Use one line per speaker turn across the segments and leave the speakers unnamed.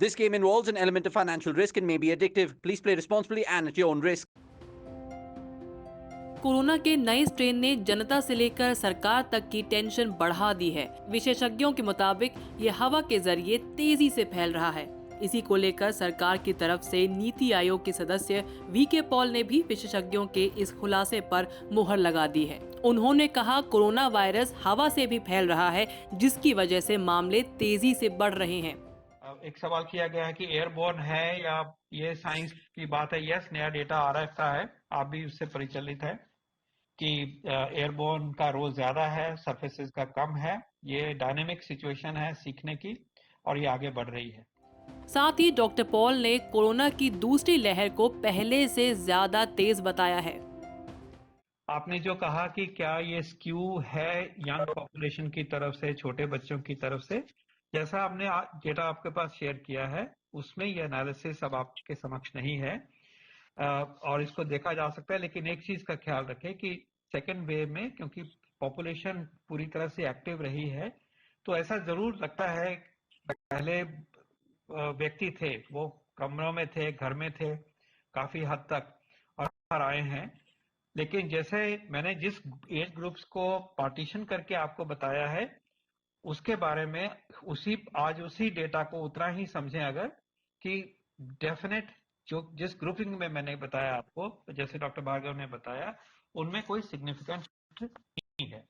This game involves an element of financial risk and may be addictive. Please play responsibly and at your own risk.
Corona के नए strain ने जनता से लेकर सरकार तक की टेंशन बढ़ा दी है। विशेषज्ञों के मुताबिक ये हवा के जरिए तेजी से फैल रहा है। इसी को लेकर सरकार की तरफ से नीति आयोग के सदस्य वीके पॉल ने भी विशेषज्ञों के इस खुलासे पर मुहर लगा दी है। उन्होंने कहा, कोरोना वायरस हवा से भी फैल रहा है, जिसकी वजह से मामले तेजी से बढ़ रहे हैं।
एक सवाल किया गया है कि एयरबोर्न है या ये साइंस की बात है। यस, नया डेटा आ रहा है, आप भी उससे परिचित है कि एयरबोर्न का रोल ज्यादा है, सरफेसेस का कम है। ये डायनेमिक सिचुएशन है सीखने की और ये आगे बढ़ रही है।
साथ ही डॉक्टर पॉल ने कोरोना की दूसरी लहर को पहले से ज्यादा तेज बताया है।
आपने जो कहा कि क्या ये स्क्यू है यंग पॉपुलेशन की तरफ से, छोटे बच्चों की तरफ से, जैसा आपने डेटा आपके पास शेयर किया है उसमें ये एनालिसिस अब आपके समक्ष नहीं है और इसको देखा जा सकता है। लेकिन एक चीज का ख्याल रखें कि सेकेंड वेव में क्योंकि पॉपुलेशन पूरी तरह से एक्टिव रही है, तो ऐसा जरूर लगता है पहले व्यक्ति थे वो कमरों में थे, घर में थे काफी हद तक और बाहर आए हैं। लेकिन जैसे मैंने जिस एज ग्रुप्स को पार्टीशन करके आपको बताया है उसके बारे में आज उसी डेटा को उतना ही समझें अगर कि डेफिनेट जिस ग्रुपिंग में मैंने बताया आपको, जैसे डॉक्टर भार्गव ने बताया, उनमें कोई सिग्निफिकेंट नहीं है।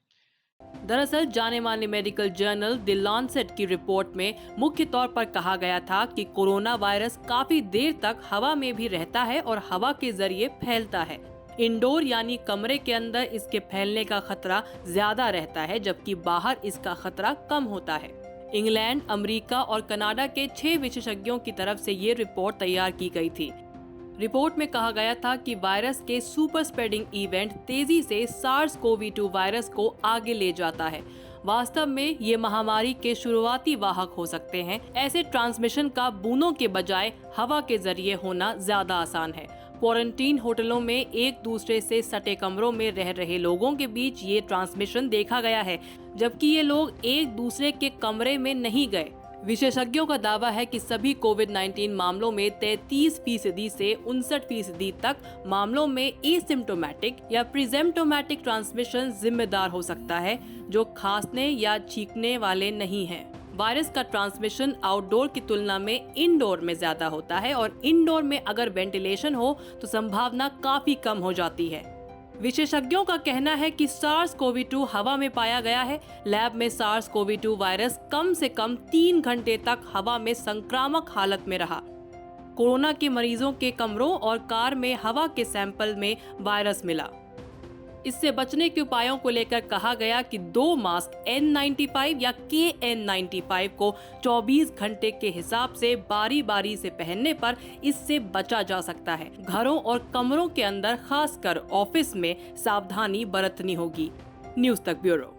दरअसल जाने माने मेडिकल जर्नल द लॉन्सेट की रिपोर्ट में मुख्य तौर पर कहा गया था कि कोरोना वायरस काफी देर तक हवा में भी रहता है और हवा के जरिए फैलता है। इंडोर यानी कमरे के अंदर इसके फैलने का खतरा ज्यादा रहता है, जबकि बाहर इसका खतरा कम होता है। इंग्लैंड, अमेरिका और कनाडा के 6 विशेषज्ञों की तरफ से ये रिपोर्ट तैयार की गई थी। रिपोर्ट में कहा गया था कि वायरस के सुपर स्प्रेडिंग इवेंट तेजी से SARS-CoV-2 वायरस को आगे ले जाता है। वास्तव में ये महामारी के शुरुआती वाहक हो सकते हैं। ऐसे ट्रांसमिशन का बूंदों के बजाय हवा के जरिए होना ज्यादा आसान है। क्वारंटीन होटलों में एक दूसरे से सटे कमरों में रह रहे लोगों के बीच ये ट्रांसमिशन देखा गया है, जबकि ये लोग एक दूसरे के कमरे में नहीं गए। विशेषज्ञों का दावा है कि सभी कोविड-19 मामलों में 33% से 59% तक मामलों में एसिम्प्टोमेटिक या प्रिजेम्प्टोमेटिक ट्रांसमिशन जिम्मेदार हो सकता है, जो खांसने या छींकने वाले नहीं हैं। वायरस का ट्रांसमिशन आउटडोर की तुलना में इंडोर में ज्यादा होता है और इंडोर में अगर वेंटिलेशन हो तो संभावना काफी कम हो जाती है। विशेषज्ञों का कहना है कि SARS-CoV-2 हवा में पाया गया है। लैब में SARS-CoV-2 वायरस कम से कम 3 घंटे तक हवा में संक्रामक हालत में रहा। कोरोना के मरीजों के कमरों और कार में हवा के सैंपल में वायरस मिला। इससे बचने के उपायों को लेकर कहा गया कि 2 मास्क N95 या KN95 को 24 घंटे के हिसाब से बारी बारी से पहनने पर इससे बचा जा सकता है। घरों और कमरों के अंदर, खासकर ऑफिस में, सावधानी बरतनी होगी। न्यूज़ तक ब्यूरो।